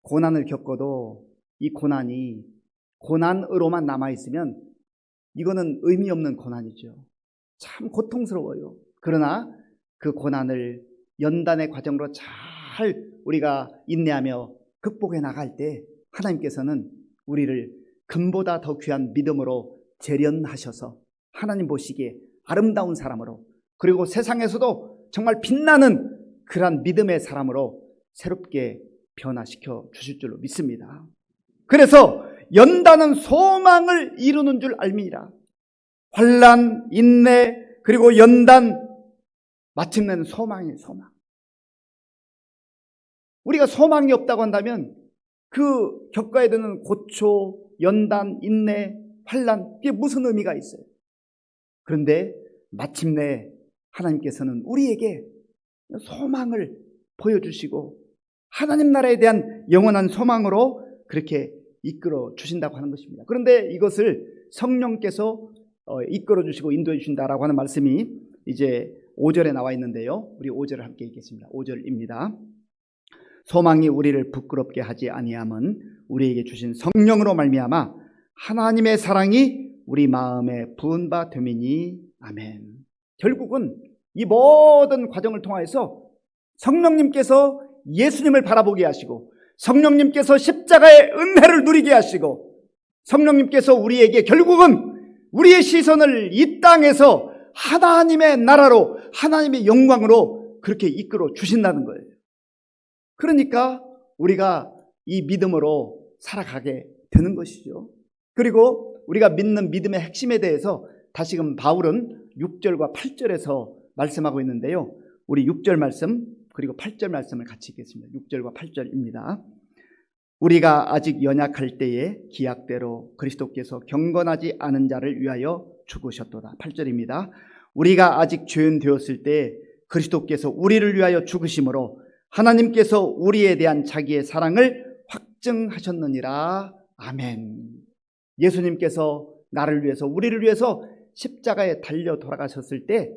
고난을 겪어도 이 고난이 고난으로만 남아있으면 이거는 의미 없는 고난이죠. 참 고통스러워요. 그러나 그 고난을 연단의 과정으로 잘 우리가 인내하며 극복해 나갈 때 하나님께서는 우리를 금보다 더 귀한 믿음으로 재련하셔서 하나님 보시기에 아름다운 사람으로 그리고 세상에서도 정말 빛나는 그러한 믿음의 사람으로 새롭게 변화시켜 주실 줄로 믿습니다. 그래서 연단은 소망을 이루는 줄 알미니라. 환난, 인내, 그리고 연단, 마침내는 소망이에요. 소망. 우리가 소망이 없다고 한다면 그 겪어야 되는 고초, 연단, 인내, 환난, 이게 무슨 의미가 있어요? 그런데 마침내 하나님께서는 우리에게 소망을 보여주시고 하나님 나라에 대한 영원한 소망으로 그렇게 이끌어 주신다고 하는 것입니다. 그런데 이것을 성령께서 이끌어 주시고 인도해 주신다라고 하는 말씀이 이제 5절에 나와 있는데요. 우리 5절을 함께 읽겠습니다. 5절입니다. 소망이 우리를 부끄럽게 하지 아니함은 우리에게 주신 성령으로 말미암아 하나님의 사랑이 우리 마음에 부은 바 됨이니 아멘. 결국은 이 모든 과정을 통해서 성령님께서 예수님을 바라보게 하시고 성령님께서 십자가의 은혜를 누리게 하시고 성령님께서 우리에게 결국은 우리의 시선을 이 땅에서 하나님의 나라로 하나님의 영광으로 그렇게 이끌어 주신다는 거예요. 그러니까 우리가 이 믿음으로 살아가게 되는 것이죠. 그리고 우리가 믿는 믿음의 핵심에 대해서 다시금 바울은 6절과 8절에서 말씀하고 있는데요. 우리 6절 말씀 그리고 8절 말씀을 같이 읽겠습니다. 6절과 8절입니다. 우리가 아직 연약할 때에 기약대로 그리스도께서 경건하지 않은 자를 위하여 죽으셨도다. 8절입니다. 우리가 아직 죄인 되었을 때 그리스도께서 우리를 위하여 죽으심으로 하나님께서 우리에 대한 자기의 사랑을 확증하셨느니라. 아멘. 예수님께서 나를 위해서 우리를 위해서 십자가에 달려 돌아가셨을 때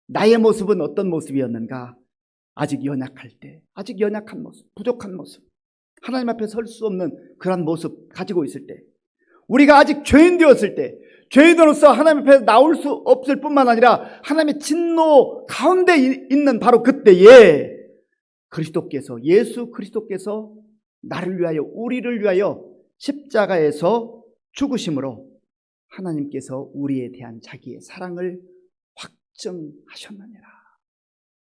나의 모습은 어떤 모습이었는가? 아직 연약할 때, 아직 연약한 모습, 부족한 모습, 하나님 앞에 설 수 없는 그런 모습 가지고 있을 때, 우리가 아직 죄인 되었을 때, 죄인으로서 하나님 앞에 나올 수 없을 뿐만 아니라 하나님의 진노 가운데 있는 바로 그때에 그리스도께서, 예수 그리스도께서 나를 위하여, 우리를 위하여 십자가에서 죽으심으로 하나님께서 우리에 대한 자기의 사랑을 확증하셨느니라.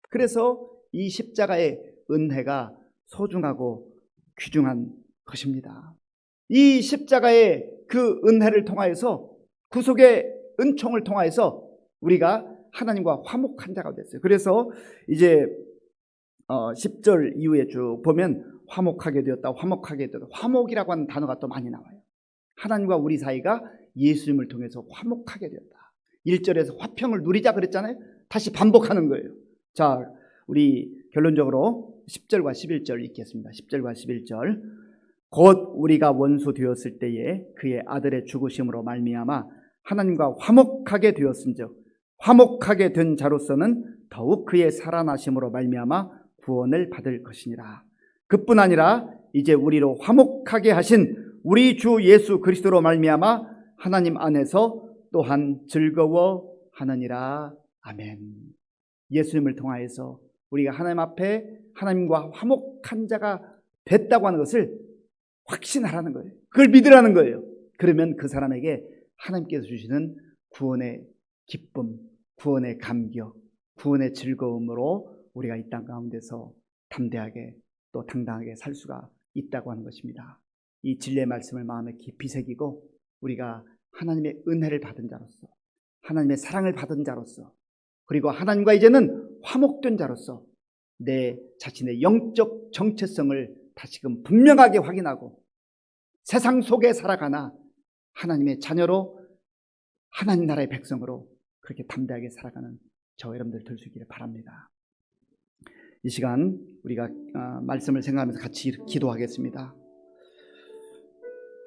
그래서 이 십자가의 은혜가 소중하고 귀중한 것입니다. 이 십자가의 그 은혜를 통하여서 구속의 은총을 통하여서 우리가 하나님과 화목한 자가 됐어요. 그래서 이제 10절 이후에 쭉 보면 화목하게 되었다, 화목하게 되었다. 화목이라고 하는 단어가 또 많이 나와요. 하나님과 우리 사이가 예수님을 통해서 화목하게 되었다. 1절에서 화평을 누리자 그랬잖아요. 다시 반복하는 거예요. 자, 우리 결론적으로 10절과 11절 읽겠습니다. 10절과 11절. 곧 우리가 원수 되었을 때에 그의 아들의 죽으심으로 말미암아 하나님과 화목하게 되었은즉 화목하게 된 자로서는 더욱 그의 살아나심으로 말미암아 구원을 받을 것이니라. 그뿐 아니라 이제 우리로 화목하게 하신 우리 주 예수 그리스도로 말미암아 하나님 안에서 또한 즐거워하느니라. 아멘. 예수님을 통하여서 우리가 하나님 앞에 하나님과 화목한 자가 됐다고 하는 것을 확신하라는 거예요. 그걸 믿으라는 거예요. 그러면 그 사람에게 하나님께서 주시는 구원의 기쁨, 구원의 감격, 구원의 즐거움으로 우리가 이 땅 가운데서 담대하게 또 당당하게 살 수가 있다고 하는 것입니다. 이 진리의 말씀을 마음에 깊이 새기고 우리가 하나님의 은혜를 받은 자로서, 하나님의 사랑을 받은 자로서, 그리고 하나님과 이제는 화목된 자로서 내 자신의 영적 정체성을 다시금 분명하게 확인하고 세상 속에 살아가나 하나님의 자녀로, 하나님 나라의 백성으로 그렇게 담대하게 살아가는 저 여러분들 될 수 있기를 바랍니다. 이 시간 우리가 말씀을 생각하면서 같이 기도하겠습니다.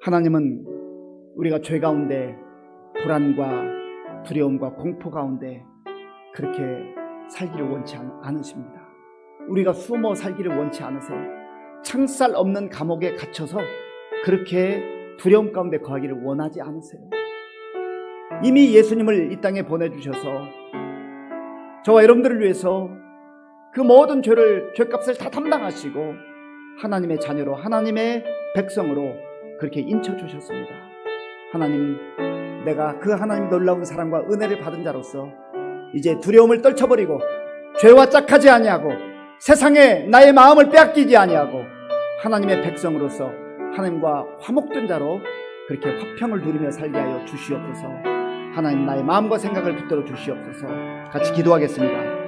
하나님은 우리가 죄 가운데 불안과 두려움과 공포 가운데 그렇게 살기를 원치 않으십니다. 우리가 숨어 살기를 원치 않으세요. 창살 없는 감옥에 갇혀서 그렇게 두려움 가운데 거하기를 원하지 않으세요. 이미 예수님을 이 땅에 보내주셔서 저와 여러분들을 위해서 그 모든 죄값을 다 담당하시고 하나님의 자녀로, 하나님의 백성으로 그렇게 인쳐주셨습니다. 하나님, 내가 그 하나님 놀라운 사랑과 은혜를 받은 자로서 이제 두려움을 떨쳐버리고 죄와 짝하지 아니하고 세상에 나의 마음을 빼앗기지 아니하고 하나님의 백성으로서 하나님과 화목된 자로 그렇게 화평을 누리며 살게 하여 주시옵소서. 하나님, 나의 마음과 생각을 붙들어 주시옵소서. 같이 기도하겠습니다.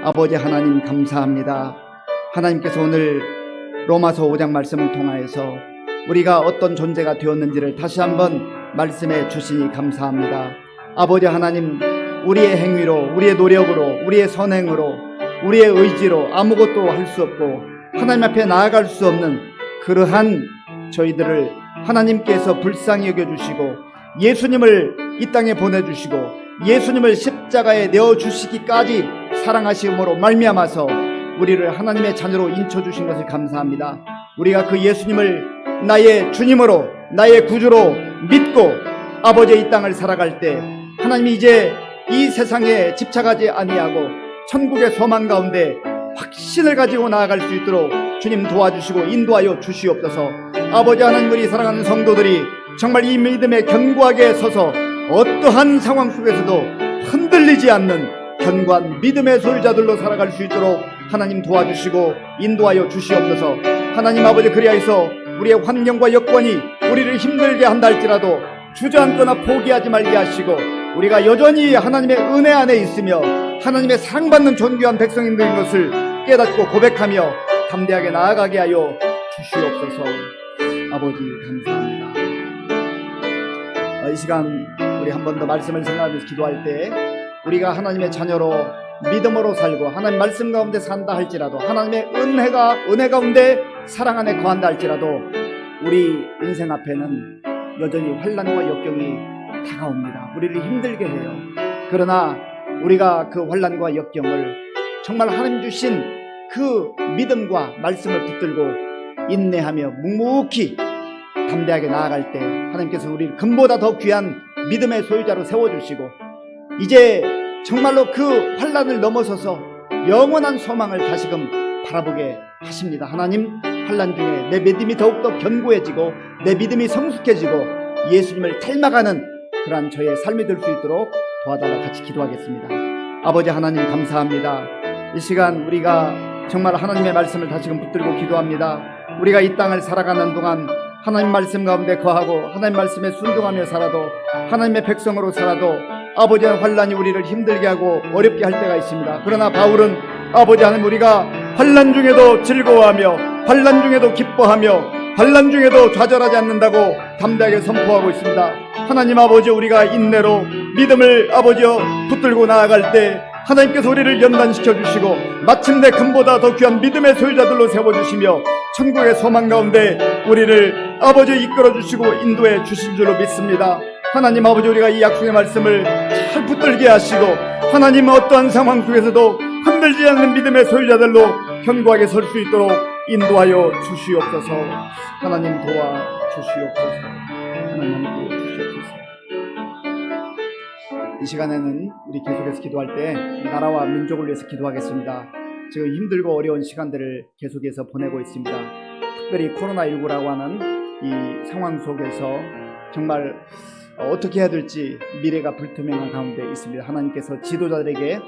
아버지 하나님, 감사합니다. 하나님께서 오늘 로마서 5장 말씀을 통하여서 우리가 어떤 존재가 되었는지를 다시 한번 말씀해 주시니 감사합니다. 아버지 하나님, 우리의 행위로, 우리의 노력으로, 우리의 선행으로, 우리의 의지로 아무것도 할 수 없고 하나님 앞에 나아갈 수 없는 그러한 저희들을 하나님께서 불쌍히 여겨주시고 예수님을 이 땅에 보내주시고 예수님을 십자가에 내어주시기까지 사랑하심으로 말미암아서 우리를 하나님의 자녀로 인쳐주신 것을 감사합니다. 우리가 그 예수님을 나의 주님으로, 나의 구주로 믿고 아버지의 이 땅을 살아갈 때 하나님이 이제 이 세상에 집착하지 아니하고 천국의 소망 가운데 확신을 가지고 나아갈 수 있도록 주님 도와주시고 인도하여 주시옵소서. 아버지 하나님, 우리 사랑하는 성도들이 정말 이 믿음에 견고하게 서서 어떠한 상황 속에서도 흔들리지 않는 견고한 믿음의 소유자들로 살아갈 수 있도록 하나님 도와주시고 인도하여 주시옵소서. 하나님 아버지, 그리하여서 우리의 환경과 여건이 우리를 힘들게 한다 할지라도 주저앉거나 포기하지 말게 하시고 우리가 여전히 하나님의 은혜 안에 있으며 하나님의 사랑받는 존귀한 백성인 것을 깨닫고 고백하며 담대하게 나아가게 하여 주시옵소서. 아버지 감사합니다. 이 시간 우리 한 번 더 말씀을 생각하면서 기도할 때 우리가 하나님의 자녀로 믿음으로 살고 하나님 말씀 가운데 산다 할지라도 하나님의 은혜 가운데 사랑 안에 거한다 할지라도 우리 인생 앞에는 여전히 환난과 역경이 다가옵니다. 우리를 힘들게 해요. 그러나 우리가 그 환난과 역경을 정말 하나님 주신 그 믿음과 말씀을 붙들고 인내하며 묵묵히 담대하게 나아갈 때 하나님께서 우리를 금보다 더 귀한 믿음의 소유자로 세워주시고 이제 정말로 그 환난을 넘어서서 영원한 소망을 다시금 바라보게 하십니다. 하나님, 환난 중에 내 믿음이 더욱더 견고해지고 내 믿음이 성숙해지고 예수님을 닮아가는 그러한 저의 삶이 될 수 있도록 도와달라고 같이 기도하겠습니다. 아버지 하나님, 감사합니다. 이 시간 우리가 정말 하나님의 말씀을 다시금 붙들고 기도합니다. 우리가 이 땅을 살아가는 동안 하나님 말씀 가운데 거하고 하나님 말씀에 순종하며 살아도 하나님의 백성으로 살아도 아버지의 환난이 우리를 힘들게 하고 어렵게 할 때가 있습니다. 그러나 바울은 아버지 하나님, 우리가 환난 중에도 즐거워하며 환난 중에도 기뻐하며 환난 중에도 좌절하지 않는다고 담대하게 선포하고 있습니다. 하나님 아버지, 우리가 인내로 믿음을 아버지여 붙들고 나아갈 때 하나님께서 우리를 연단시켜 주시고 마침내 금보다 더 귀한 믿음의 소유자들로 세워주시며 천국의 소망 가운데 우리를 아버지 이끌어 주시고 인도해 주신 줄로 믿습니다. 하나님 아버지, 우리가 이 약속의 말씀을 잘 붙들게 하시고 하나님 어떠한 상황 속에서도 흔들지 않는 믿음의 소유자들로 견고하게 설 수 있도록 인도하여 주시옵소서. 하나님 도와 주시옵소서. 하나님 도와 주시옵소서. 이 시간에는 우리 계속해서 기도할 때 나라와 민족을 위해서 기도하겠습니다. 지금 힘들고 어려운 시간들을 계속해서 보내고 있습니다. 특별히 코로나19라고 하는 이 상황 속에서 정말 어떻게 해야 될지 미래가 불투명한 가운데 있습니다. 하나님께서 지도자들에게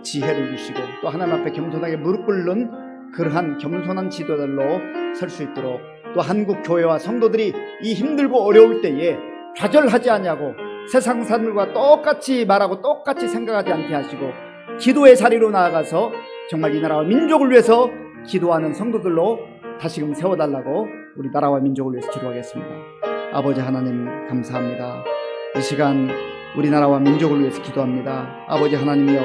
지혜를 주시고 또 하나님 앞에 겸손하게 무릎 꿇는 그러한 겸손한 지도자들로 설 수 있도록, 또 한국 교회와 성도들이 이 힘들고 어려울 때에 좌절하지 않냐고 세상 사람들과 똑같이 말하고 똑같이 생각하지 않게 하시고 기도의 자리로 나아가서 정말 이 나라와 민족을 위해서 기도하는 성도들로 다시금 세워달라고 우리 나라와 민족을 위해서 기도하겠습니다. 아버지 하나님 감사합니다. 이 시간 우리나라와 민족을 위해서 기도합니다. 아버지 하나님이여,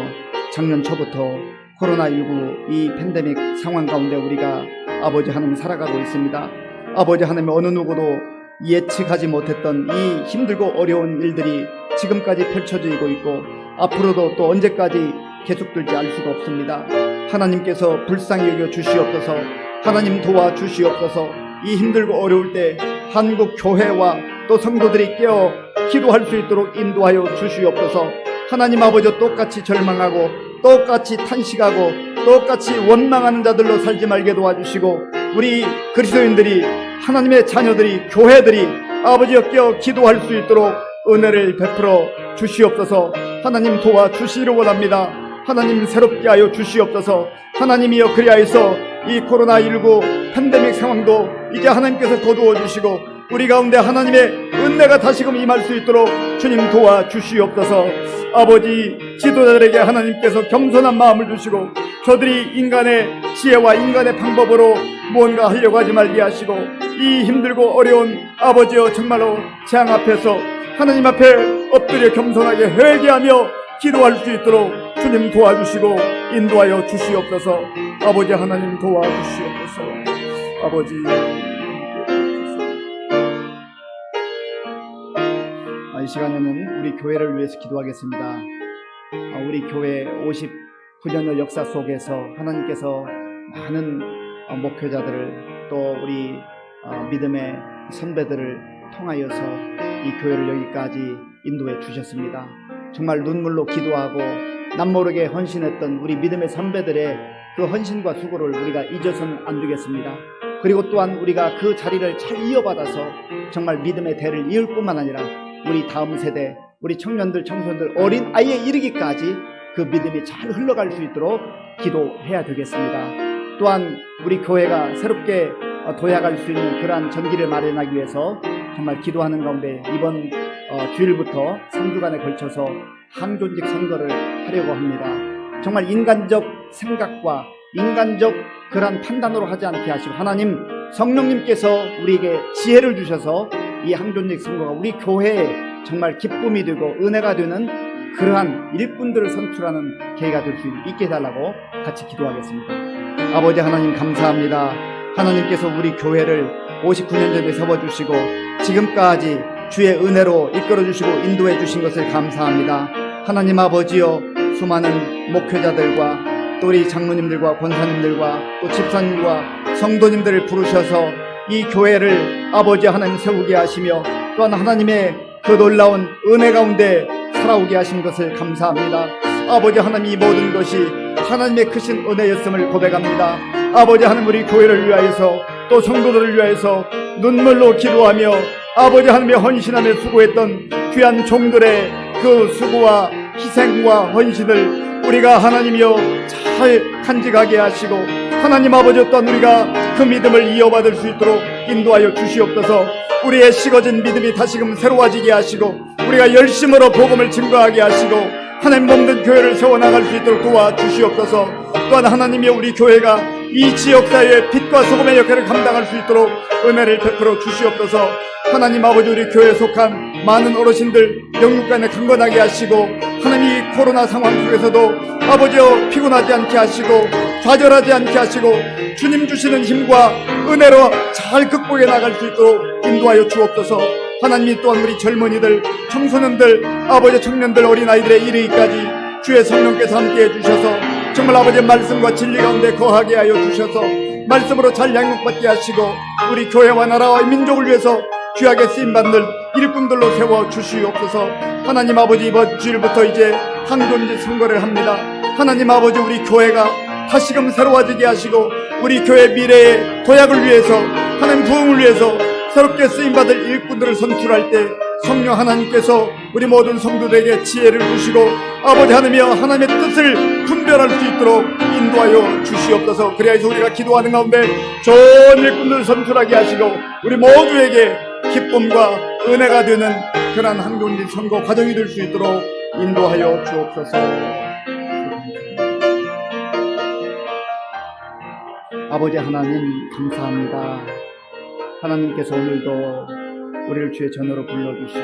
작년 초부터 코로나19 이 팬데믹 상황 가운데 우리가 아버지 하나님 살아가고 있습니다. 아버지 하나님, 어느 누구도 예측하지 못했던 이 힘들고 어려운 일들이 지금까지 펼쳐지고 있고 앞으로도 또 언제까지 계속될지 알 수가 없습니다. 하나님께서 불쌍히 여겨 주시옵소서. 하나님 도와 주시옵소서. 이 힘들고 어려울 때 한국 교회와 또 성도들이 깨어 기도할 수 있도록 인도하여 주시옵소서. 하나님 아버지, 똑같이 절망하고 똑같이 탄식하고 똑같이 원망하는 자들로 살지 말게 도와주시고 우리 그리스도인들이, 하나님의 자녀들이, 교회들이 아버지여 깨어 기도할 수 있도록 은혜를 베풀어 주시옵소서. 하나님 도와 주시기를 원합니다. 하나님 새롭게 하여 주시옵소서. 하나님이여, 그리하여서 이 코로나19 팬데믹 상황도 이제 하나님께서 거두어 주시고 우리 가운데 하나님의 은혜가 다시금 임할 수 있도록 주님 도와 주시옵소서. 아버지, 지도자들에게 하나님께서 겸손한 마음을 주시고 저들이 인간의 지혜와 인간의 방법으로 무언가 하려고 하지 말게 하시고 이 힘들고 어려운 아버지여, 정말로 재앙 앞에서 하나님 앞에 엎드려 겸손하게 회개하며 기도할 수 있도록 주님 도와주시고 인도하여 주시옵소서. 아버지 하나님 도와주시옵소서. 아버지, 이 시간에는 우리 교회를 위해서 기도하겠습니다. 우리 교회 59년의 역사 속에서 하나님께서 많은 목회자들을 또 우리 믿음의 선배들을 통하여서 이 교회를 여기까지 인도해 주셨습니다. 정말 눈물로 기도하고 남모르게 헌신했던 우리 믿음의 선배들의 그 헌신과 수고를 우리가 잊어서는 안 되겠습니다. 그리고 또한 우리가 그 자리를 잘 이어받아서 정말 믿음의 대를 이을 뿐만 아니라 우리 다음 세대, 우리 청년들, 청소년들, 어린 아이에 이르기까지 그 믿음이 잘 흘러갈 수 있도록 기도해야 되겠습니다. 또한 우리 교회가 새롭게 도약할 수 있는 그러한 전기를 마련하기 위해서 정말 기도하는 가운데 이번 주일부터 3주간에 걸쳐서 항존직 선거를 하려고 합니다. 정말 인간적 생각과 인간적 그러한 판단으로 하지 않게 하시고 하나님 성령님께서 우리에게 지혜를 주셔서 이 항존직 선거가 우리 교회에 정말 기쁨이 되고 은혜가 되는 그러한 일꾼들을 선출하는 계기가 될 수 있게 해달라고 같이 기도하겠습니다. 아버지 하나님 감사합니다. 하나님께서 우리 교회를 59년 전에 세워주시고 지금까지 주의 은혜로 이끌어주시고 인도해 주신 것을 감사합니다. 하나님 아버지여, 수많은 목회자들과 또 우리 장로님들과 권사님들과 또 집사님과 성도님들을 부르셔서 이 교회를 아버지 하나님 세우게 하시며 또한 하나님의 그 놀라운 은혜 가운데 살아오게 하신 것을 감사합니다. 아버지 하나님, 이 모든 것이 하나님의 크신 은혜였음을 고백합니다. 아버지 하나님, 우리 교회를 위하여서 또 성도들을 위하여서 눈물로 기도하며 아버지 하나님의 헌신함에 수고했던 귀한 종들의 그 수고와 희생과 헌신을 우리가 하나님이여 잘 간직하게 하시고 하나님 아버지 또한 우리가 그 믿음을 이어받을 수 있도록 인도하여 주시옵소서. 우리의 식어진 믿음이 다시금 새로워지게 하시고 우리가 열심으로 복음을 증거하게 하시고 하나님 몸된 교회를 세워나갈 수 있도록 도와주시옵소서. 또한 하나님이여, 우리 교회가 이 지역사회의 빛과 소금의 역할을 감당할 수 있도록 은혜를 베풀어 주시옵소서. 하나님 아버지, 우리 교회에 속한 많은 어르신들 영육간에 강건하게 하시고 하나님 이 코로나 상황 속에서도 아버지여 피곤하지 않게 하시고 좌절하지 않게 하시고 주님 주시는 힘과 은혜로 잘 극복해 나갈 수 있도록 인도하여 주옵소서. 하나님이 또한 우리 젊은이들, 청소년들, 아버지 청년들, 어린아이들의 이르기까지 주의 성령께서 함께해 주셔서 정말 아버지의 말씀과 진리 가운데 거하게 하여 주셔서 말씀으로 잘 양육받게 하시고 우리 교회와 나라와 민족을 위해서 귀하게 쓰임받는 일꾼들로 세워주시옵소서. 하나님 아버지, 이번 주일부터 이제 항존지 선거를 합니다. 하나님 아버지, 우리 교회가 다시금 새로워지게 하시고 우리 교회 미래의 도약을 위해서, 하나님 부흥을 위해서 새롭게 쓰임받을 일꾼들을 선출할 때 성령 하나님께서 우리 모든 성도들에게 지혜를 주시고 아버지 하나님이여 하나님의 뜻을 분별할 수 있도록 인도하여 주시옵소서. 그래야 해서 우리가 기도하는 가운데 좋은 일꾼들을 선출하게 하시고 우리 모두에게 기쁨과 은혜가 되는 그러한 항존지 선거 과정이 될 수 있도록 인도하여 주옵소서. 아버지 하나님 감사합니다. 하나님께서 오늘도 우리를 주의 전으로 불러주시고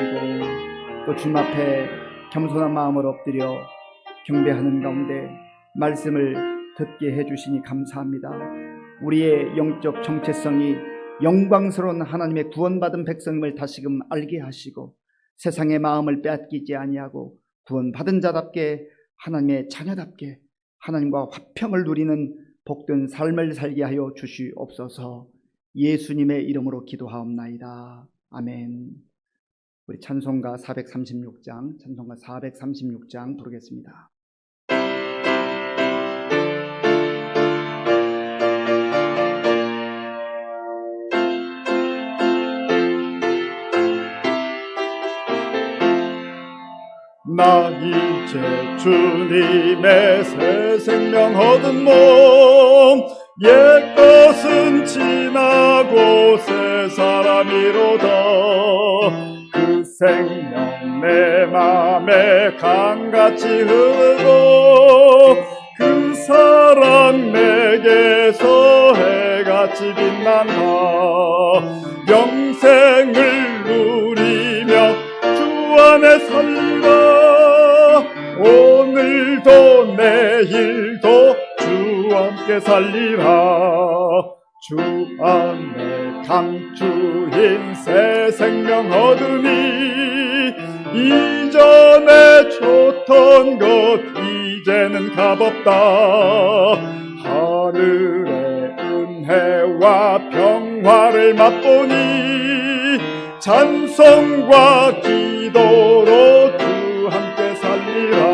또 주님 앞에 겸손한 마음을 엎드려 경배하는 가운데 말씀을 듣게 해주시니 감사합니다. 우리의 영적 정체성이 영광스러운 하나님의 구원받은 백성임을 다시금 알게 하시고 세상의 마음을 빼앗기지 아니하고 구원받은 자답게 하나님의 자녀답게 하나님과 화평을 누리는 복된 삶을 살게 하여 주시옵소서. 예수님의 이름으로 기도하옵나이다. 아멘. 우리 찬송가 436장 부르겠습니다. 나 이제 주님의 새 생명 얻은 몸 옛것은 지나고 새 사람이로다. 그 생명 내 맘에 강같이 흐르고 그 사랑 내게서 해같이 빛난다. 영생을 누리며 주 안에 살리라. 오늘도 내일도 주와 함께 살리라. 주 안에 강주인 새 생명 얻으니 이전에 좋던 것 이제는 값없다. 하늘의 은혜와 평화를 맛보니 찬송과 기도로 주 함께 살리라.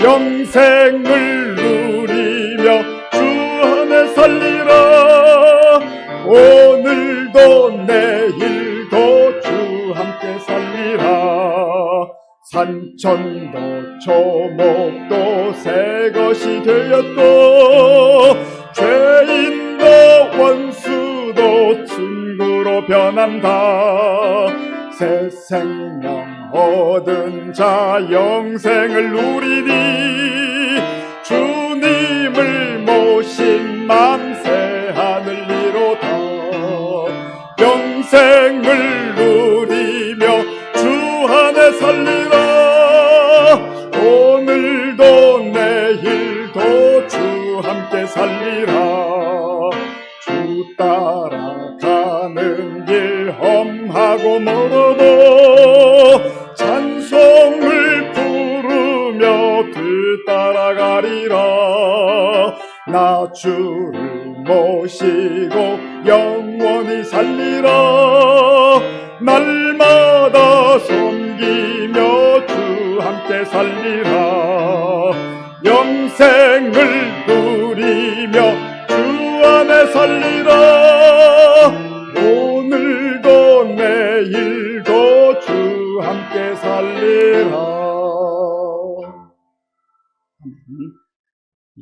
영생을 누리며 주 안에 살리라. 오늘도 내일도 주 함께 살리라. 산천도 초목도 새 것이 되었고 죄인도 원수도 친구로 변한다. 새 생명 얻은 자 영생을 누리니 주님을 모신 맘 새 하늘리로다. 영생을 누리며 주 안에 살리라. 오늘도 내일도 주 함께 살리라. 주 따라가는 길 험하고 멀어도 찬송을 부르며 뒤따라가리라. 나 주를 모시고 영원히 살리라. 날마다 섬기며 주 함께 살리라. 영생을 누리며 주 안에 살리라. 오늘도 내일도 주 함께 살리라.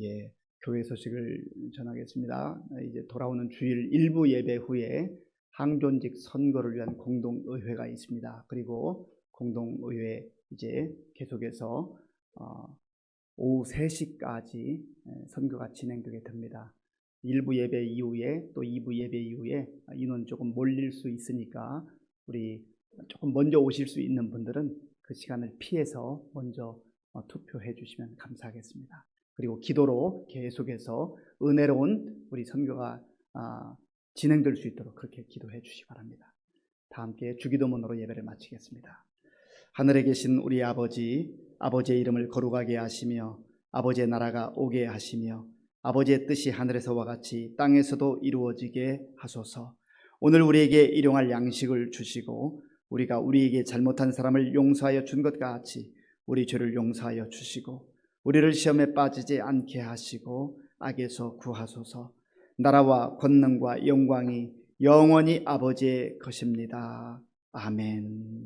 예, 교회 소식을 전하겠습니다. 이제 돌아오는 주일 일부 예배 후에 항존직 선거를 위한 공동의회가 있습니다. 그리고 공동의회 이제 계속해서 오후 3시까지 선거가 진행되게 됩니다. 1부 예배 이후에 또 2부 예배 이후에 인원 조금 몰릴 수 있으니까 우리 조금 먼저 오실 수 있는 분들은 그 시간을 피해서 먼저 투표해 주시면 감사하겠습니다. 그리고 기도로 계속해서 은혜로운 우리 선교가 진행될 수 있도록 그렇게 기도해 주시기 바랍니다. 다 함께 주기도문으로 예배를 마치겠습니다. 하늘에 계신 우리 아버지, 아버지의 이름을 거룩하게 하시며 아버지의 나라가 오게 하시며 아버지의 뜻이 하늘에서와 같이 땅에서도 이루어지게 하소서. 오늘 우리에게 일용할 양식을 주시고 우리가 우리에게 잘못한 사람을 용서하여 준 것 같이 우리 죄를 용서하여 주시고 우리를 시험에 빠지지 않게 하시고 악에서 구하소서. 나라와 권능과 영광이 영원히 아버지의 것입니다. 아멘.